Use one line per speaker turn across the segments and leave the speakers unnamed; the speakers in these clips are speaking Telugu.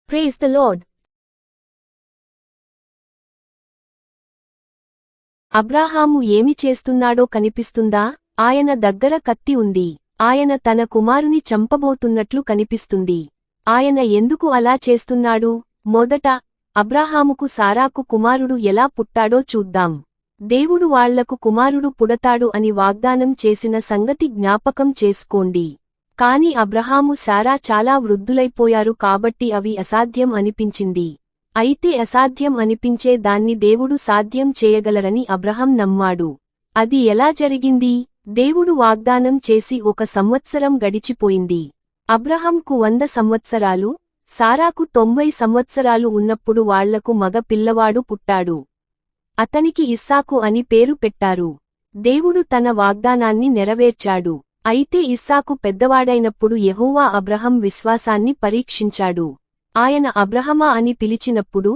Praise the Lord. అబ్రాహాము ఏమి చేస్తున్నాడో కనిపిస్తుందా? ఆయన దగ్గర కత్తి ఉంది. ఆయన తన కుమారుని చంపబోతున్నట్లు కనిపిస్తుంది. ఆయన ఎందుకు అలా చేస్తున్నాడు? మొదట అబ్రాహాముకు సారాకు కుమారుడు ఎలా పుట్టాడో చూద్దాం. దేవుడు వాళ్లకు కుమారుడు పుడతాడు అని వాగ్దానం చేసిన సంగతి జ్ఞాపకం చేసుకోండి. కాని అబ్రహాము సారా చాలా వృద్ధులైపోయారు కాబట్టి అవి అసాధ్యం అనిపించింది. అయితే అసాధ్యం అనిపించే దాన్ని దేవుడు సాధ్యం చేయగలరని అబ్రహాం నమ్మాడు. అది ఎలా జరిగింది? దేవుడు వాగ్దానం చేసి 1 సంవత్సరం గడిచిపోయింది. అబ్రహాంకు 100 సంవత్సరాలు, సారాకు 90 సంవత్సరాలు ఉన్నప్పుడు వాళ్లకు మగ పిల్లవాడు పుట్టాడు. అతనికి ఇస్సాకు అని పేరు పెట్టారు. దేవుడు తన వాగ్దానాన్ని నెరవేర్చాడు. అయితే ఇస్సాకు పెద్దవాడైనప్పుడు యెహోవా అబ్రహాం విశ్వాసాన్ని పరీక్షించాడు. ఆయన అబ్రహమా అని పిలిచినప్పుడు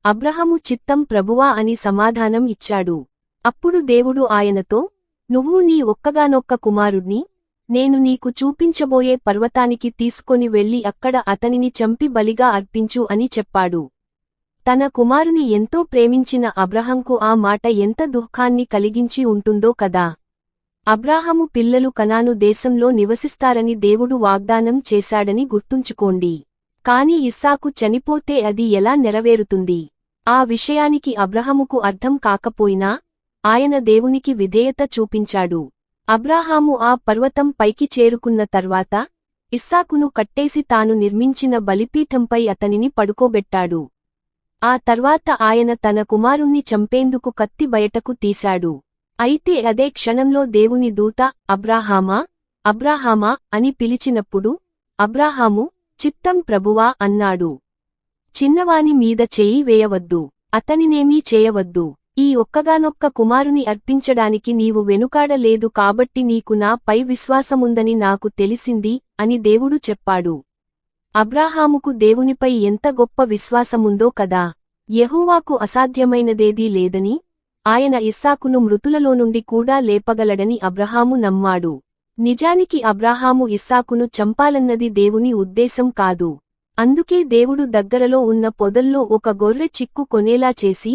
అబ్రహాము చిత్తం ప్రభువా అని సమాధానం ఇచ్చాడు. అప్పుడు దేవుడు ఆయనతో, నువ్వు నీ ఒక్కగానొక్క కుమారుణ్ణి నేను నీకు చూపించబోయే పర్వతానికి తీసుకొని వెళ్లి అక్కడ అతనిని చంపి బలిగా అర్పించు అని చెప్పాడు. తన కుమారుని ఎంతో ప్రేమించిన అబ్రహాంకు ఆ మాట ఎంత దుఃఖాన్ని కలిగించి ఉంటుందో కదా. అబ్రాహాము పిల్లలు కనాను దేశంలో నివసిస్తారని దేవుడు వాగ్దానం చేశాడని గుర్తుంచుకోండి. కాని ఇస్సాకు చనిపోతే అది ఎలా నెరవేరుతుంది? ఆ విషయానికి అబ్రహాముకు అర్థం కాకపోయినా ఆయన దేవునికి విధేయత చూపించాడు. అబ్రాహాము ఆ పర్వతం పైకి చేరుకున్న తర్వాత ఇస్సాకును కట్టేసి తాను నిర్మించిన బలిపీఠంపై అతనిని పడుకోబెట్టాడు. ఆ తర్వాత ఆయన తన కుమారుణ్ణి చంపేందుకు కత్తి బయటకు తీశాడు. అయితే అదే క్షణంలో దేవుని దూత అబ్రాహామా, అబ్రాహామా అని పిలిచినప్పుడు అబ్రాహాము చిత్తం ప్రభువా అన్నాడు. చిన్నవాని మీద చెయ్యి వేయవద్దు, అతనినేమీ చేయవద్దు. ఈ ఒక్కగానొక్క కుమారుని అర్పించడానికి నీవు వెనుకాడలేదు కాబట్టి నీకు నా పై విశ్వాసముందని నాకు తెలిసింది అని దేవుడు చెప్పాడు. అబ్రాహాముకు దేవునిపై ఎంత గొప్ప విశ్వాసముందో కదా. యెహోవాకు అసాధ్యమైనదేదీ లేదని, ఆయన ఇస్సాకును మృతులలో నుండి కూడా లేపగలడని అబ్రహాము నమ్మాడు. నిజానికి అబ్రాహాము ఇస్సాకును చంపాలన్నది దేవుని ఉద్దేశం కాదు. అందుకే దేవుడు దగ్గరలో ఉన్న పొదల్లో ఒక గొర్రె చిక్కు కొనేలా చేసి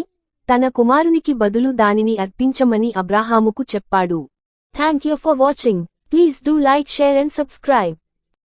తన కుమారునికి బదులు దానిని అర్పించమని అబ్రాహాముకు చెప్పాడు. Thank you for watching. Please do like, share and subscribe.